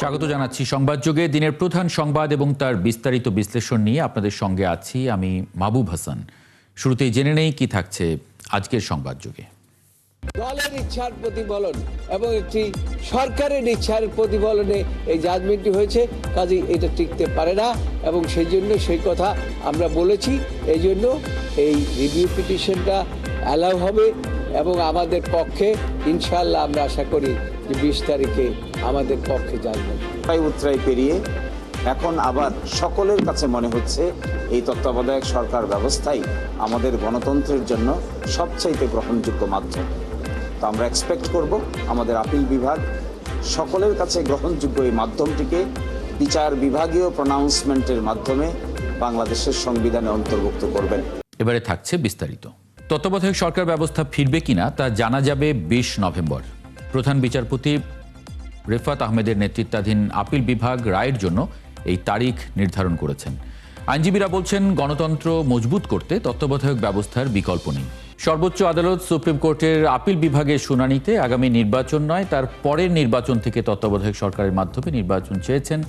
স্বাগত জানাচ্ছি সংবাদযোগে। দিনের প্রধান সংবাদ এবং তার বিস্তারিত বিশ্লেষণ নিয়ে আপনাদের সঙ্গে আছি আমি মাহবুব হাসান। শুরুতেই জেনে নেই কি থাকছে আজকের সংবাদযোগে। দলের ইচ্ছার প্রতিফলন এবং একটি সরকারের ইচ্ছার প্রতিফলনে এই জাজমেন্টটি হয়েছে, কাজেই এটা টিকতে পারে না এবং সেই জন্য সেই কথা আমরা বলেছি। এই জন্য এই রিভিউ পিটিশনটা অ্যালাউ হবে এবং আমাদের পক্ষে ইনশাআল্লাহ আমরা আশা করি যে 20 তারিখে আমাদের পক্ষে জাজমেন্ট উত্তরায় পেরিয়ে এখন আবার সকলের কাছে মনে হচ্ছে এই তত্ত্বাবধায়ক সরকার ব্যবস্থাই আমাদের গণতন্ত্রের জন্য সবচাইতে গ্রহণযোগ্য মাধ্যম। তো আমরা এক্সপেক্ট করব আমাদের আপিল বিভাগ সকলের কাছে গ্রহণযোগ্য এই মাধ্যমটিকে বিচার বিভাগীয় প্রনাউন্সমেন্টের মাধ্যমে বাংলাদেশের সংবিধানে অন্তর্ভুক্ত করবেন। এবারে থাকছে বিস্তারিত। তত্ত্বাবধায়ক সরকার ব্যবস্থা ফিরবে কিনা তা জানা যাবে 20 নভেম্বর। প্রধান বিচারপতি রেফাত আহমেদের নেতৃত্বাধীন আপিল বিভাগ রায়ের জন্য এই তারিখ নির্ধারণ করেছেন। আইনজীবীরা বলছেন, গণতন্ত্র মজবুত করতে তত্ত্বাবধায়ক ব্যবস্থার বিকল্প নেই। সর্বোচ্চ আদালত সুপ্রিম কোর্টের আপিল বিভাগের শুনানিতে আগামী নির্বাচন নয়, তার পরের নির্বাচন থেকে তত্ত্বাবধায়ক সরকারের মাধ্যমে নির্বাচন চেয়েছেন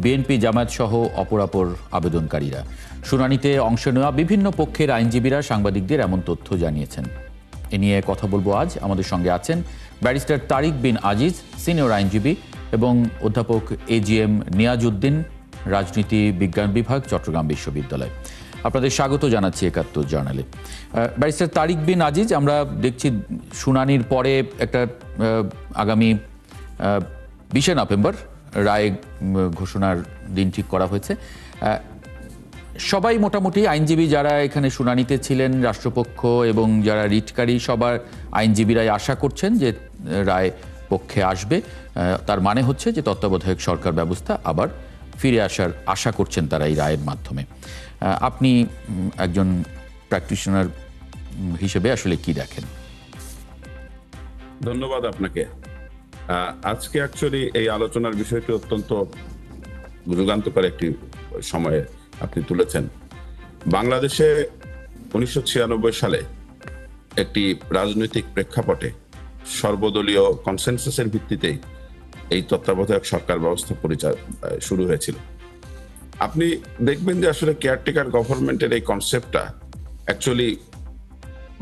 বিএনপি, জামায়াত সহ অপরাপর আবেদনকারীরা। শুনানিতে অংশ নেওয়া বিভিন্ন পক্ষের আইনজীবীরা সাংবাদিকদের এমন তথ্য জানিয়েছেন। এ নিয়ে কথা বলবো আজ। আমাদের সঙ্গে আছেন ব্যারিস্টার তারিক বিন আজিজ, সিনিয়র আইনজীবী, এবং অধ্যাপক এজিএম নিয়াজউদ্দিন, রাজনীতি বিজ্ঞান বিভাগ, চট্টগ্রাম বিশ্ববিদ্যালয়। আপনাদের স্বাগত জানাচ্ছি ৭১ জার্নালে। ব্যারিস্টার তারিক বিন আজিজ, আমরা দেখছি শুনানির পরে একটা আগামী 20 নভেম্বর রায় ঘোষণার দিন ঠিক করা হয়েছে। সবাই মোটামুটি আইনজীবী যারা এখানে শুনানিতে ছিলেন, রাষ্ট্রপক্ষ এবং যারা রিটকারী, সবার আইনজীবীরাই আশা করছেন যে রায় পক্ষে আসবে। তার মানে হচ্ছে যে তত্ত্বাবধায়ক সরকার ব্যবস্থা আবার ফিরে আসার আশা করছেন তারা এই রায়ের মাধ্যমে। আপনি একজন প্র্যাকটিশনার হিসেবে আসলে কি দেখেন? ধন্যবাদ আপনাকে। আজকে অ্যাকচুয়ালি এই আলোচনার বিষয়টি অত্যন্ত যুগান্তকার একটি সময়ে আপনি তুলেছেন। বাংলাদেশে 1996 সালে একটি রাজনৈতিক প্রেক্ষাপটে সর্বদলীয় কনসেনসাসের ভিত্তিতেই এই তত্ত্বাবধায়ক সরকার ব্যবস্থা শুরু হয়েছিল। আপনি দেখবেন যে আসলে কেয়ারটেকার গভর্নমেন্টের এই কনসেপ্টটা অ্যাকচুয়ালি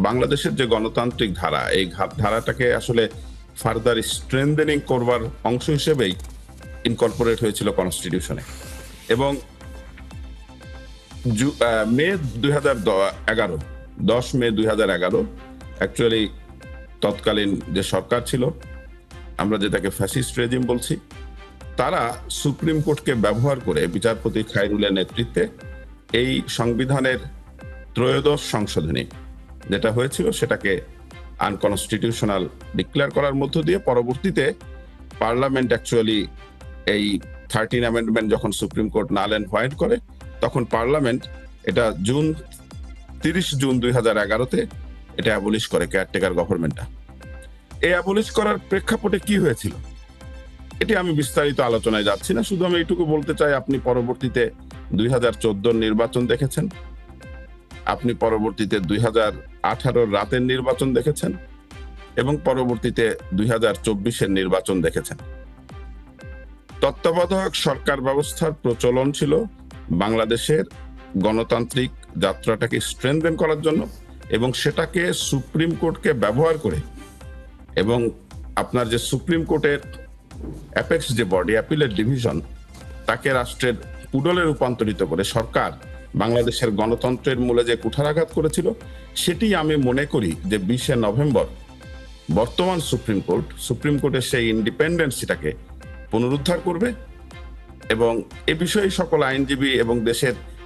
বাংলাদেশের যে গণতান্ত্রিক ধারা, এই ধারাটাকে আসলে ফার্দার স্ট্রেংথেনিং করবার অংশ হিসেবেই ইনকর্পোরেট হয়েছিল কনস্টিটিউশনে। এবং মে 2011, 10 মে 2011 অ্যাকচুয়ালি তৎকালীন যে সরকার ছিল, আমরা যেটাকে ফ্যাসিস্ট রেজিম বলছি, তারা সুপ্রিম কোর্টকে ব্যবহার করে বিচারপতি খায়রুলের নেতৃত্বে এই সংবিধানের ত্রয়োদশ সংশোধনী যেটা হয়েছিল সেটাকে আনকনস্টিটিউশনাল ডিক্লেয়ার করার মধ্য দিয়ে পরবর্তীতে পার্লামেন্ট অ্যাকচুয়ালি এই 13 অ্যামেন্ডমেন্ট যখন supreme court null and void করে, তখন পার্লামেন্ট এটা 30 জুন 2011-তে এটা অ্যাবলিশ করে কেয়ারটেকার গভর্নমেন্টটা। এই অ্যাবলিশ করার প্রেক্ষাপটে কি হয়েছিল এটি আমি বিস্তারিত আলোচনায় যাচ্ছি না, শুধু আমি এইটুকু বলতে চাই, আপনি পরবর্তীতে 2014 নির্বাচন দেখেছেন, আপনি পরবর্তীতে 2018 রাতের নির্বাচন দেখেছেন এবং পরবর্তীতে 2024 নির্বাচন দেখেছেন। তত্ত্বাবধায়ক সরকার ব্যবস্থার প্রচলন ছিল বাংলাদেশের গণতান্ত্রিক যাত্রাটাকে স্ট্রেংথেন করার জন্য এবং সেটাকে সুপ্রিম কোর্টকে ব্যবহার করে এবং আপনার যে সুপ্রিম কোর্টের অ্যাপেক্স যে বডি, অ্যাপিলের ডিভিশন, তাকে রাষ্ট্রের পুডলে রূপান্তরিত করে সরকার বাংলাদেশের গণতন্ত্রের মূলে যে কুঠারাঘাত করেছিল, সেটি আমি মনে করি যে 20 নভেম্বর বর্তমান সুপ্রিম কোর্টের সেই ইন্ডিপেন্ডেন্সিটাকে পুনরুদ্ধার করবে। এবং এ বিষয়ে সকল আইনজীবী এবং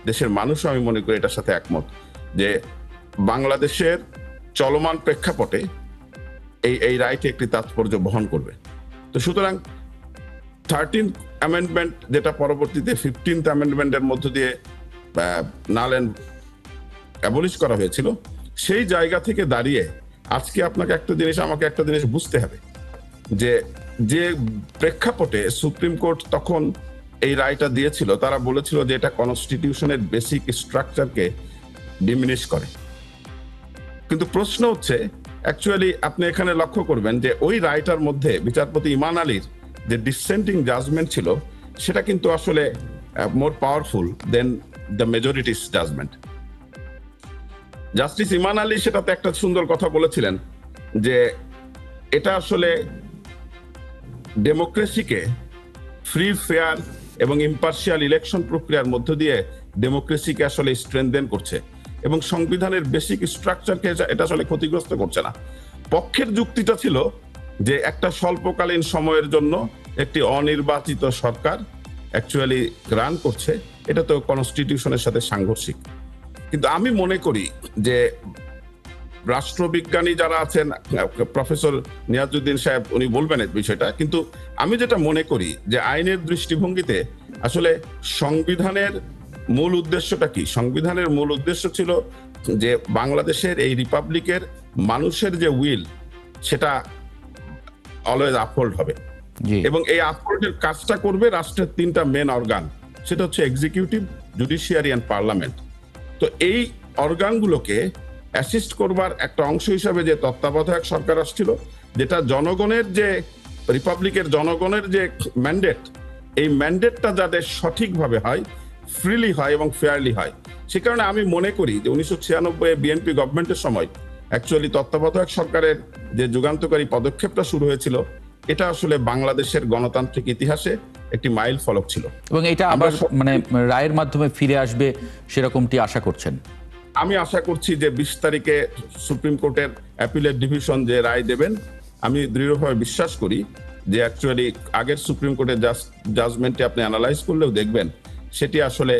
দেশের মানুষও আমি মনে করি এটার সাথে একমত যে বাংলাদেশের চলমান প্রেক্ষাপটে এই রায়টি একটি তাৎপর্য বহন করবে। তো সুতরাং 13th অ্যামেন্ডমেন্ট যেটা পরবর্তীতে 15th অ্যামেন্ডমেন্টের মধ্য দিয়ে নাল এন্ড অ্যাবলিশ করা হয়েছিল, সেই জায়গা থেকে দাঁড়িয়ে আজকে আমাকে একটা জিনিস বুঝতে হবে যে প্রেক্ষাপটে সুপ্রিম কোর্ট তখন এই রায়টা দিয়েছিল, তারা বলেছিল যে এটা কনস্টিটিউশনের বেসিক স্ট্রাকচারকে ডিমিনিশ করে। কিন্তু প্রশ্ন হচ্ছে, অ্যাকচুয়ালি আপনি এখানে লক্ষ্য করবেন যে ওই রায়টার মধ্যে বিচারপতি ইমান আলীর যে ডিসেন্টিং জাজমেন্ট ছিল সেটা কিন্তু আসলে more powerful than the majority's judgment. Justice Iman Ali সেটাতে একটা সুন্দর কথা বলেছিলেন যে এটা আসলে ডেমোক্রেসিকে ফ্রি, ফেয়ার এবং ইম্পার্শিয়াল ইলেকশন প্রক্রিয়ার মধ্য দিয়ে ডেমোক্রেসিকে আসলে স্ট্রেনথেন করছে এবং সংবিধানের বেসিক স্ট্রাকচারকে এটা আসলে ক্ষতিগ্রস্ত করছে না। পক্ষের যুক্তিটা ছিল যে একটা স্বল্পকালীন সময়ের জন্য একটি অনির্বাচিত সরকার অ্যাকচুয়ালি রান করছে, এটা তো কনস্টিটিউশনের সাথে সাংঘর্ষিক। কিন্তু আমি মনে করি যে রাষ্ট্রবিজ্ঞানী যারা আছেন, প্রফেসর নিয়াজউদ্দিন সাহেব উনি বলবেন এই বিষয়টা, কিন্তু আমি যেটা মনে করি যে আইনের দৃষ্টিভঙ্গিতে আসলে সংবিধানের মূল উদ্দেশ্যটা কি? সংবিধানের মূল উদ্দেশ্য ছিল যে বাংলাদেশের এই রিপাবলিকের মানুষের যে উইল সেটা অলওয়েজ আপহোল্ড হবে এবং এই আপহোল্ডের কাজটা করবে রাষ্ট্রের তিনটা মেন অর্গান, সেটা হচ্ছে এক্সিকিউটিভ, জুডিশিয়ারি এন্ড পার্লামেন্ট। তো এই অর্গানগুলোকে অ্যাসিস্ট করবার একটা অংশ হিসাবে যে তত্ত্বাবধায়ক সরকার আসছিল, যেটা জনগণের যে রিপাবলিকের জনগণের যে ম্যান্ডেট, এই ম্যান্ডেটটা যাতে সঠিকভাবে হয়, ফ্রিলি হয় এবং ফেয়ারলি হয়। সে কারণে আমি মনে করি যে 1996 বিএনপি গভর্নমেন্টের সময় অ্যাকচুয়ালি তত্ত্বাবধায়ক সরকারের যে যুগান্তকারী পদক্ষেপটা শুরু হয়েছিল, এটা আসলে বাংলাদেশের গণতান্ত্রিক ইতিহাসে একটি মাইল ফলক ছিল এবং এটা আবার মানে রায়ের মাধ্যমে ফিরে আসবে সেরকমটি আশা করছেন? আমি আশা করছি যে 20 তারিখে সুপ্রিম কোর্টের অ্যাপিলেট ডিভিশন যে রায় দেবেন, আমি দৃঢ়ভাবে বিশ্বাস করি যে অ্যাকচুয়ালি আগের সুপ্রিম কোর্টের জাজমেন্টে আপনি অ্যানালাইজ করলেও দেখবেন সেটি আসলে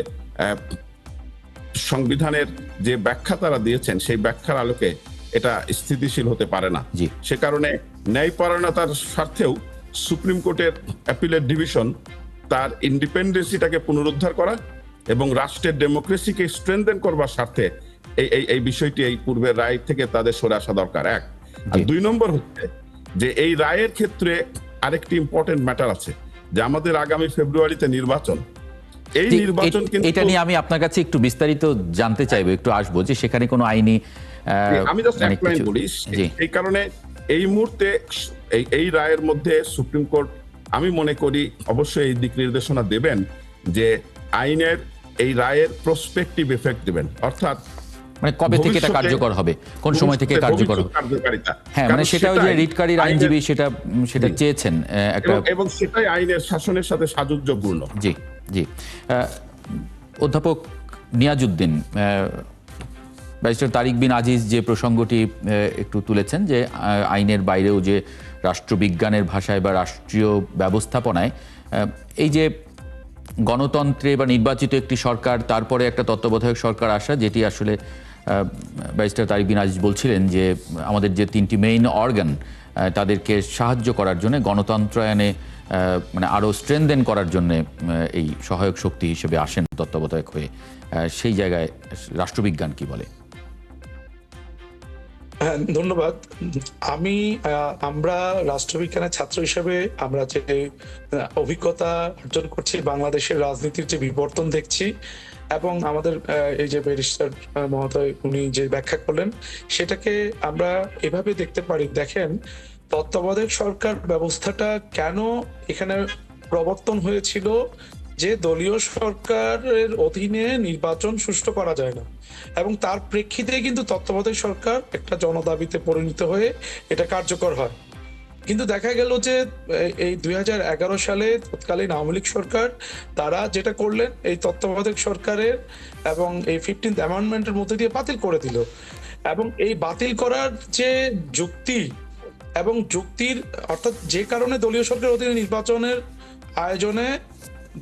সংবিধানের যে ব্যাখ্যা তারা দিয়েছেন সেই ব্যাখ্যার আলোকে এটা স্থিতিশীল হতে পারে না। সে কারণে ন্যায়পরায়ণতার স্বার্থেও সুপ্রিম কোর্টের অ্যাপিলেট ডিভিশন তার ইন্ডিপেন্ডেন্সিটাকে পুনরুদ্ধার করা এবং রাষ্ট্রের ডেমোক্রেসিকে স্ট্রেনথেন করবার স্বার্থে এই বিষয়টি এই পূর্বের রায় থেকে তাদের সরে আসা দরকার, এক। আর 2 নম্বর হচ্ছে যে এই রায়ের ক্ষেত্রে আরেকটি ইম্পর্টেন্ট ম্যাটার আছে যে আমাদের আগামী ফেব্রুয়ারিতে নির্বাচন। এই নির্বাচন কিন্তু এটা নিয়ে আমি আপনার কাছে একটু বিস্তারিত জানতে চাইবো, একটু আসবো যে সেখানে কোনো আইনি আমি জাস্ট এক লাইন বলি। এই কারণে এই মুহূর্তে এই রায়ের মধ্যে সুপ্রিম কোর্ট আমি মনে করি অবশ্যই এই দিক নির্দেশনা দেবেন যে আইনের এই রায়ের প্রসপেক্টিভ এফেক্ট দিবেন, অর্থাৎ মানে কবে থেকে এটা কার্যকর হবে, কোন সময় থেকে কার্যকর হবে। হ্যাঁ, মানে সেটা ওই যে রিটকারীর আইনজীবী সেটা চেয়েছেন একটা, এবং সেটাই আইনের শাসনের সাথে সাযুজ্যপূর্ণ। জি জি। অধ্যাপক নিয়াজউদ্দিন, ব্যারিস্টার তারিক বিন আজিজ যে প্রসঙ্গটি একটু তুলেছেন যে আইনের বাইরেও যে রাষ্ট্রবিজ্ঞানের ভাষায় বা রাষ্ট্রীয় ব্যবস্থাপনায় এই যে গণতন্ত্রে বা নির্বাচিত একটি সরকার, তারপরে একটা তত্ত্বাবধায়ক সরকার আসা, যেটি আসলে ব্যারিস্টার তারিক বিন আজিজ বলছিলেন যে আমাদের যে 3টি মেইন অর্গান তাদেরকে সাহায্য করার জন্য গণতন্ত্রায়নে মানে আরও স্ট্রেনথেন করার জন্য এই সহায়ক শক্তি হিসেবে আসেন তত্ত্বাবধায়ক হয়ে, সেই জায়গায় রাষ্ট্রবিজ্ঞান কি বলে? ধন্যবাদ। আমরা রাষ্ট্রবিজ্ঞানের ছাত্র হিসেবে আমরা যে অভিজ্ঞতা অর্জন করছি, বাংলাদেশের রাজনীতির যে বিবর্তন দেখছি এবং আমাদের এই যে ব্যারিস্টার মহোদয় উনি যে ব্যাখ্যা করলেন সেটাকে আমরা এভাবে দেখতে পারি। দেখেন, তত্ত্বাবধায়ক সরকার ব্যবস্থাটা কেন এখানে প্রবর্তন হয়েছিল, যে দলীয় সরকারের অধীনে নির্বাচন সুষ্ঠু করা যায় না এবং তার প্রেক্ষিতে কিন্তু তত্ত্বাবধায়ক সরকার একটা জনদাবিতে পরিণত হয়ে এটা কার্যকর হয়। কিন্তু দেখা গেল যে এই 2011 সালে তৎকালীন আওয়ামী লীগ সরকার তারা যেটা করলেন, এই তত্ত্বাবধায়ক সরকারের এবং এই 15th অ্যামেন্ডমেন্টের মধ্যে দিয়ে বাতিল করে দিল। এবং এই বাতিল করার যে যুক্তি এবং যুক্তির অর্থাৎ যে কারণে দলীয় সরকারের অধীনে নির্বাচনের আয়োজনে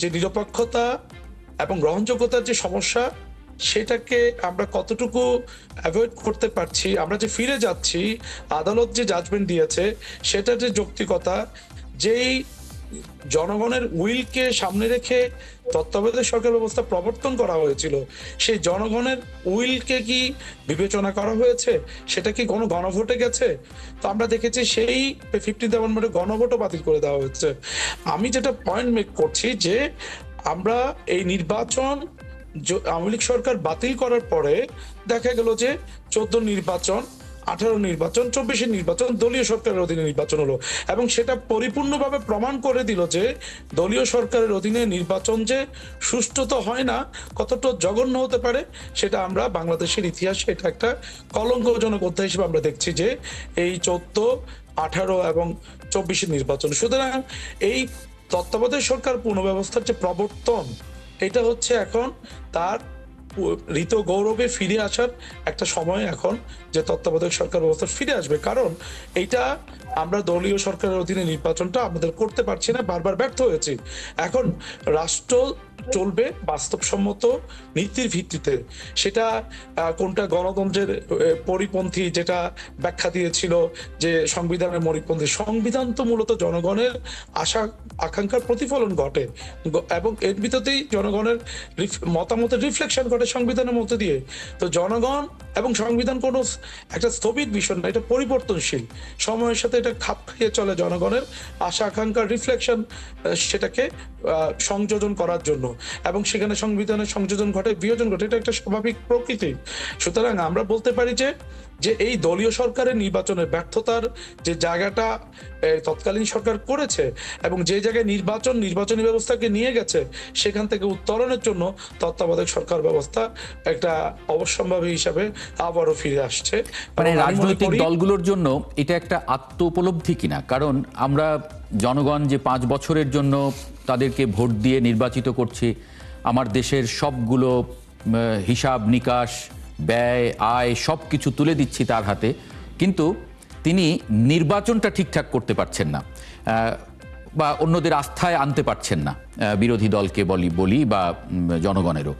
যে নিরপেক্ষতা এবং গ্রহণযোগ্যতার যে সমস্যা, সেটাকে আমরা কতটুকু অ্যাভয়েড করতে পারছি, আমরা যে ফিরে যাচ্ছি, আদালত যে জাজমেন্ট দিয়েছে সেটা যে যৌক্তিকতা, যেই জনগণের উইলকে সামনে রেখে তত্ত্বাবধায়ক সরকার ব্যবস্থা প্রবর্তন করা হয়েছিল, সেই জনগণের উইলকে কি বিবেচনা করা হয়েছে? সেটা কি কোনো গণভোটে গেছে? তো আমরা দেখেছি সেই 15th অ্যামেন্ডমেন্টে গণভোটও বাতিল করে দেওয়া হয়েছে। আমি যেটা পয়েন্ট মেক করছি যে আমরা এই নির্বাচন আওয়ামী লীগ সরকার বাতিল করার পরে দেখা গেল যে 14 নির্বাচন 18 নির্বাচন, 24 নির্বাচন দলীয় সরকারের অধীনে নির্বাচন হলো, এবং সেটা পরিপূর্ণভাবে প্রমাণ করে দিল যে দলীয় সরকারের অধীনে নির্বাচন যে সুষ্ঠু তো হয় না, কতটা জঘন্য হতে পারে সেটা আমরা বাংলাদেশের ইতিহাসে এটা একটা কলঙ্কজনক অধ্যায় হিসেবে আমরা দেখছি যে এই 14, 18 এবং 24 নির্বাচন। সুতরাং এই তত্ত্বাবধায়ক সরকার পুনর্ব্যবস্থার যে প্রবর্তন, এটা হচ্ছে এখন তার ঋত গৌরবে ফিরে আসার একটা সময় এখন, যে তত্ত্বাবধায়ক সরকার ব্যবস্থা ফিরে আসবে। কারণ এইটা আমরা দলীয় সরকারের অধীনে নির্বাচনটা আমাদের করতে পারছি না, বারবার ব্যর্থ হয়েছি। এখন রাষ্ট্র চলবে বাস্তবসম্মত নীতির ভিত্তিতে। সেটা কোনটা গণতন্ত্রের পরিপন্থী, যেটা ব্যাখ্যা দিয়েছিল যে সংবিধানের পরিপন্থী। সংবিধান তো মূলত জনগণের আশা আকাঙ্ক্ষার প্রতিফলন ঘটে, এবং এর ভিতরেই জনগণের মতামতের রিফ্লেকশন ঘটে সংবিধানের মধ্যে দিয়ে। তো জনগণ এবং সংবিধান কোনো একটা স্থবির বিষয় না, এটা পরিবর্তনশীল, সময়ের সাথে এটা খাপ খাইয়ে চলে জনগণের আশা আকাঙ্ক্ষার রিফ্লেকশন, সেটাকে সংযোজন করার জন্য, এবং সেখানে সংবিধানের সংযোজন ঘটে, বিয়োজন ঘটে, এটা একটা স্বাভাবিক প্রকৃতি। সুতরাং আমরা বলতে পারি যে এই দলীয় সরকারের নির্বাচনের ব্যর্থতার যে জায়গাটা তৎকালীন সরকার করেছে, এবং যে জায়গায় নির্বাচনী ব্যবস্থাকে নিয়ে গেছে, সেখান থেকে উত্তরণের জন্য তত্ত্বাবধায়ক সরকার ব্যবস্থা একটা অবশ্যম্ভাবী হিসাবে আবারও ফিরে আসছে। মানে এবং আমি মনে রাজনৈতিক করি দলগুলোর জন্য এটা একটা আত্ম উপলব্ধি কিনা? কারণ আমরা জনগণ যে 5 বছরের জন্য তাদেরকে ভোট দিয়ে নির্বাচিত করছি, আমার দেশের সবগুলো হিসাব নিকাশ, ব্যয়, আয় সব কিছু তুলে দিচ্ছি তার হাতে, কিন্তু তিনি নির্বাচনটা ঠিকঠাক করতে পারছেন না, বা অন্যদের আস্থায় আনতে পারছেন না, বিরোধী দলকে বলি বা জনগণেরও।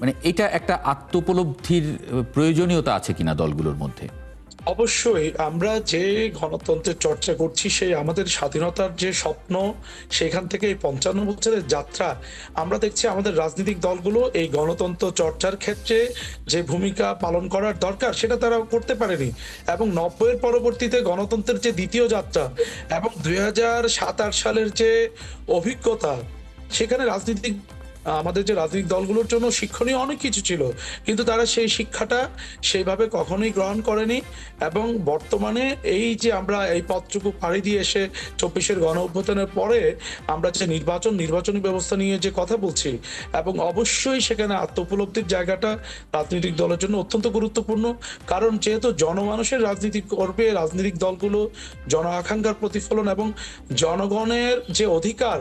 মানে এটা একটা আত্ম উপলব্ধির প্রয়োজনীয়তা আছে কিনা দলগুলোর মধ্যে? অবশ্যই। আমরা যে গণতন্ত্রের চর্চা করছি, সেই আমাদের স্বাধীনতার যে স্বপ্ন, সেখান থেকে এই 55 বছরের যাত্রা, আমরা দেখছি আমাদের রাজনৈতিক দলগুলো এই গণতন্ত্র চর্চার ক্ষেত্রে যে ভূমিকা পালন করার দরকার সেটা তারা করতে পারেনি। এবং 90-এর পরবর্তীতে গণতন্ত্রের যে দ্বিতীয় যাত্রা এবং 2007-8 সালের যে অভিজ্ঞতা, সেখানে আমাদের যে রাজনৈতিক দলগুলোর জন্য শিক্ষণীয় অনেক কিছু ছিল, কিন্তু তারা সেই শিক্ষাটা সেইভাবে কখনোই গ্রহণ করেনি। এবং বর্তমানে এই যে আমরা এই পথটুকু পাড়ি দিয়ে এসে 24-এর গণ অভ্যুত্থানের পরে আমরা যে নির্বাচনী ব্যবস্থা নিয়ে যে কথা বলছি, এবং অবশ্যই সেখানে আত্ম উপলব্ধির জায়গাটা রাজনৈতিক দলের জন্য অত্যন্ত গুরুত্বপূর্ণ। কারণ যেহেতু জনমানুষের রাজনীতি করবে, রাজনৈতিক দলগুলো জন আকাঙ্ক্ষার প্রতিফলন এবং জনগণের যে অধিকার,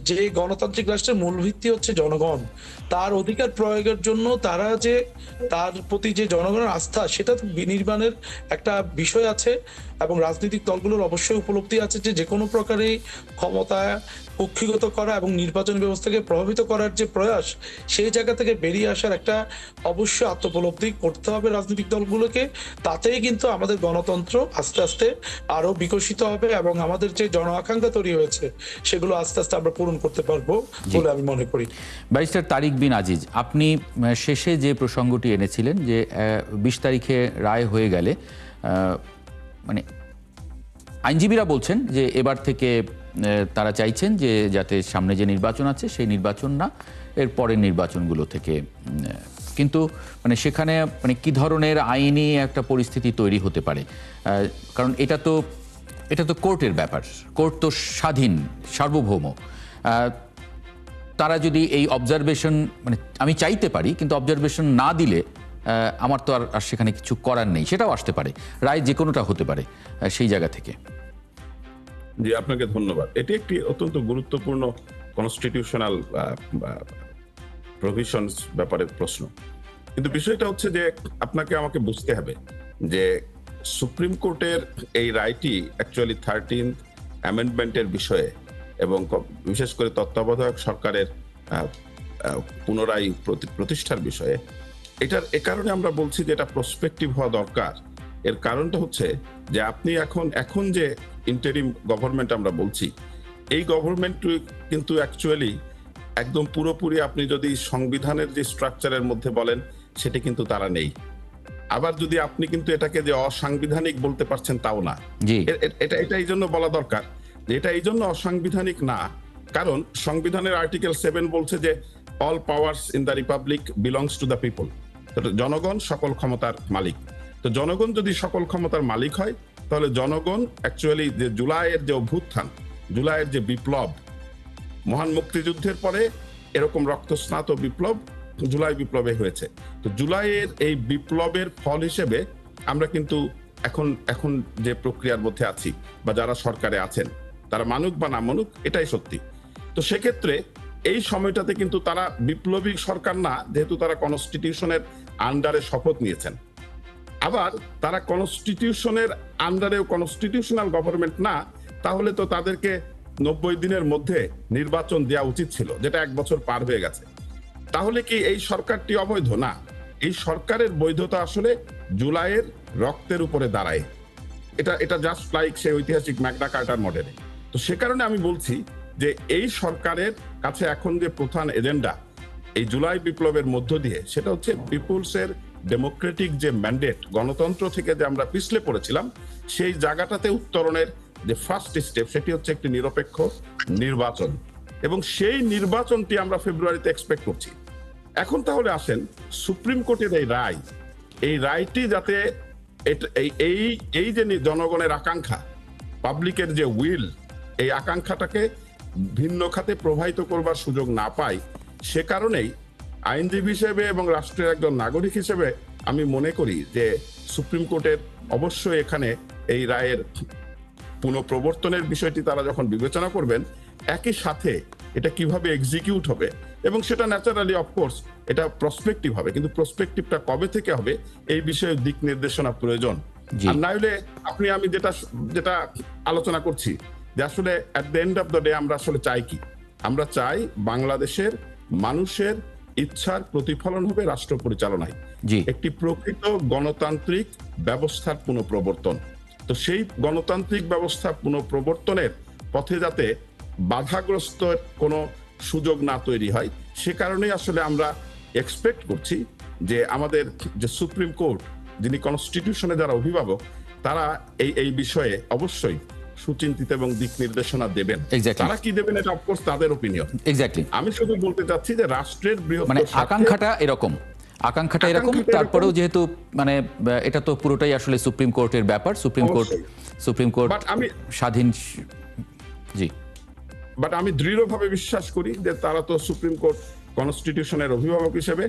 যে গণতান্ত্রিক রাষ্ট্রের মূল ভিত্তি হচ্ছে জনগণ, তার অধিকার প্রয়োগের জন্য তারা যে তার প্রতি যে জনগণের আস্থা, সেটা বিনির্মাণের একটা বিষয় আছে। এবং রাজনৈতিক দলগুলোর অবশ্যই উপলব্ধি আছে যে কোনো প্রকারে ক্ষমতা কক্ষিগত করা এবং নির্বাচন ব্যবস্থাকে প্রভাবিত করার যে প্রয়াস, সেই জায়গা থেকে বেরিয়ে আসার একটা অবশ্যই আত্মোপলব্ধি করতে হবে রাজনৈতিক দলগুলোকে। তাতেই কিন্তু আমাদের গণতন্ত্র আস্তে আস্তে আরো বিকশিত হবে, এবং আমাদের যে জন আকাঙ্ক্ষা তৈরি হয়েছে সেগুলো আস্তে আস্তে আমরা পূরণ করতে পারবো বলে আমি মনে করি। ব্যারিস্টার তারিক বিন আজিজ, আপনি শেষে যে প্রসঙ্গটি এনেছিলেন যে 20 তারিখে রায় হয়ে গেলে, মানে আইনজীবীরা বলছেন যে এবার থেকে তারা চাইছেন যে যাতে সামনে যে নির্বাচন আছে সেই নির্বাচন না, এর পরের নির্বাচনগুলো থেকে, কিন্তু মানে সেখানে মানে কি ধরনের আইনি একটা পরিস্থিতি তৈরি হতে পারে? কারণ এটা তো কোর্টের ব্যাপার, কোর্ট তো স্বাধীন, সার্বভৌম। তারা যদি এই অবজারভেশন, মানে আমি চাইতে পারি কিন্তু অবজারভেশন না দিলে আমার তো আর সেখানে কিছু করার নেই, সেটাও আসতে পারে, রায় যে কোনোটা হতে পারে সেই জায়গা থেকে। জি, আপনাকে ধন্যবাদ। এটি একটি অত্যন্ত গুরুত্বপূর্ণ কনস্টিটিউশনাল প্রভিশনস ব্যাপারের প্রশ্ন, কিন্তু বিষয়টা হচ্ছে যে আপনাকে আমাকে বুঝতে হবে যে সুপ্রিম কোর্টের এই রায়টি অ্যাকচুয়ালি 13th অ্যামেন্ডমেন্টের বিষয়ে এবং বিশেষ করে তত্ত্বাবধায়ক সরকারের পুনরায় প্রতিষ্ঠার বিষয়ে, এটার এ কারণে আমরা বলছি যে এটা প্রসপেক্টিভ হওয়া দরকার। এর কারণটা হচ্ছে যে আপনি এখন যে ইন্টারিম গভর্নমেন্ট আমরা বলছি, এই গভর্নমেন্ট কিন্তু অ্যাকচুয়ালি একদম পুরোপুরি আপনি যদি সংবিধানের যে স্ট্রাকচারের মধ্যে বলেন সেটা কিন্তু তারা নেই। আবার যদি আপনি কিন্তু এটাকে যে অসাংবিধানিক বলতে পারছেন তাও না। এটা এই জন্য বলা দরকার যে এটা এই জন্য অসাংবিধানিক না, কারণ সংবিধানের আর্টিকেল 7 বলছে যে all powers in the Republic belongs to the people, জনগণ সকল ক্ষমতার মালিক। তো জনগণ যদি সকল ক্ষমতার মালিক হয়, তাহলে জনগণ অ্যাকচুয়ালি যে জুলাইয়ের যে অভ্যুত্থান, জুলাইয়ের যে বিপ্লব, মহান মুক্তিযুদ্ধের পরে এরকম রক্তস্নাত বিপ্লব জুলাই বিপ্লবে হয়েছে। তো জুলাইয়ের এই বিপ্লবের ফল হিসেবে আমরা কিন্তু এখন যে প্রক্রিয়ার মধ্যে আছি বা যারা সরকারে আছেন তারা মানুক বা না মানুক, এটাই সত্যি। তো সেক্ষেত্রে এই সময়টাতে কিন্তু তারা বিপ্লবী সরকার না, যেহেতু তারা কনস্টিটিউশনের আন্ডারে শপথ নিয়েছেন। আবার তারা কনস্টিটিউশনের আন্ডারেও কনস্টিটিউশনাল গভর্নমেন্ট না, তাহলে তো তাদেরকে 90 দিনের মধ্যে নির্বাচন দেওয়া উচিত ছিল, যেটা 1 বছর পার হয়ে গেছে। তাহলে কি এই সরকারটি অবৈধ? না, এই সরকারের বৈধতা আসলে জুলাইয়ের রক্তের উপরে দাঁড়ায়। এটা জাস্ট লাইক সেই ঐতিহাসিক ম্যাগনা কার্টার মডেলে। তো সে কারণে আমি বলছি যে এই সরকারের কাছে এখন যে প্রধান এজেন্ডা এই জুলাই বিপ্লবের মধ্য দিয়ে, সেটা হচ্ছে পিপুলসের ডেমোক্রেটিক যে ম্যান্ডেট, গণতন্ত্র থেকে যে আমরা পিছলে পড়েছিলাম, সেই জায়গাটাতে উত্তরণের যে ফার্স্ট স্টেপ, সেটি হচ্ছে একটি নিরপেক্ষ নির্বাচন, এবং সেই নির্বাচনটি আমরা ফেব্রুয়ারিতে এক্সপেক্ট করছি। এখন তাহলে আসেন সুপ্রিম কোর্টের এই রায়টি যাতে এই যে জনগণের আকাঙ্ক্ষা, পাবলিকের যে উইল, এই আকাঙ্ক্ষাটাকে ভিন্ন খাতে প্রবাহিত করবার সুযোগ না পায়, সে কারণেই আইনজীবী হিসেবে এবং রাষ্ট্রের একজন নাগরিক হিসেবে আমি মনে করি যে সুপ্রিম কোর্টের অবশ্যই এখানে এই রায়ের পুনঃপ্রবর্তনের বিষয়টি তারা যখন বিবেচনা করবেন, একই সাথে এটা কিভাবে এক্সিকিউট হবে, এবং সেটা ন্যাচারালি অফকোর্স এটা প্রসপেক্টিভ হবে, কিন্তু প্রসপেক্টিভটা কবে থেকে হবে এই বিষয়ে দিক নির্দেশনা প্রয়োজন। আর না হলে আমি যেটা আলোচনা করছি যে আসলে at the end of the day আমরা আসলে চাই কি? আমরা চাই বাংলাদেশের মানুষের ইচ্ছার প্রতিফলন হবে রাষ্ট্র পরিচালনায়, একটি প্রকৃত গণতান্ত্রিক ব্যবস্থার পুনঃপ্রবর্তন। তো সেই গণতান্ত্রিক ব্যবস্থা পুনঃপ্রবর্তনের পথে যাতে বাধাগ্রস্ত কোনো সুযোগ না তৈরি হয়, সে কারণেই আসলে আমরা এক্সপেক্ট করছি যে আমাদের যে সুপ্রিম কোর্ট, যিনি কনস্টিটিউশনে যারা অভিভাবক, তারা এই বিষয়ে অবশ্যই সুচিন্তিত এবং দিক নির্দেশনা দেবেন। তারা কি দেবেন এটা অফকোর্স তাদের অপিনিয়ন। এক্স্যাক্টলি, আমি শুধু বলতে চাচ্ছি যে রাষ্ট্রের বৃহৎ আকাঙ্ক্ষাটা এরকম, তারপরেও যেহেতু এটা তো পুরোটাই আসলে সুপ্রিম কোর্টের ব্যাপার, সুপ্রিম কোর্ট স্বাধীন। জি, বাট আমি দৃঢ়ভাবে বিশ্বাস করি যে তারা তো সুপ্রিম কোর্ট কনস্টিটিউশনের অভিভাবক হিসেবে,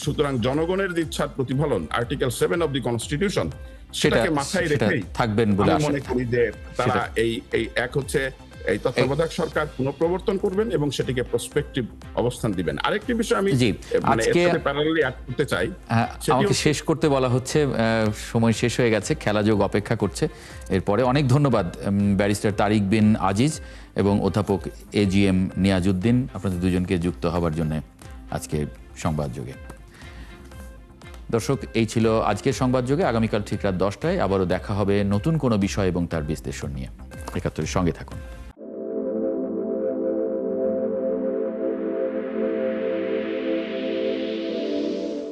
সুতরাং জনগণের যে ইচ্ছার প্রতিফলন আর্টিকেল 7 অফ দি কনস্টিটিউশন, সেটাকে মাথায় রেখেই থাকবেন বলে আমি মনে করি যে তারা এই এক হচ্ছে এই তত্ত্বাবধায়ক সরকার পুনঃপ্রবর্তন করবেন এবং সেটিকে প্রসপেক্টিভ অবস্থান দিবেন। আরেকটি বিষয় আমি আজকে প্যারালালি অ্যাড করতে চাই, আমাকে শেষ করতে বলা হচ্ছে, সময় শেষ হয়ে গেছে, খেলাযোগ অপেক্ষা করছে। এরপরে অনেক ধন্যবাদ ব্যারিস্টার তারিক বিন আজিজ এবং অধ্যাপক AGM নিয়াজউদ্দিন, আপনাদের দুজনকে যুক্ত হবার জন্য আজকে সংবাদযোগে। দর্শক, এই ছিল আজকের সংবাদযোগে। আগামীকাল ঠিক রাত 10টায় আবারও দেখা হবে নতুন কোনো বিষয় এবং তার বিশ্লেষণ নিয়ে। ৭১-এর সঙ্গে থাকুন।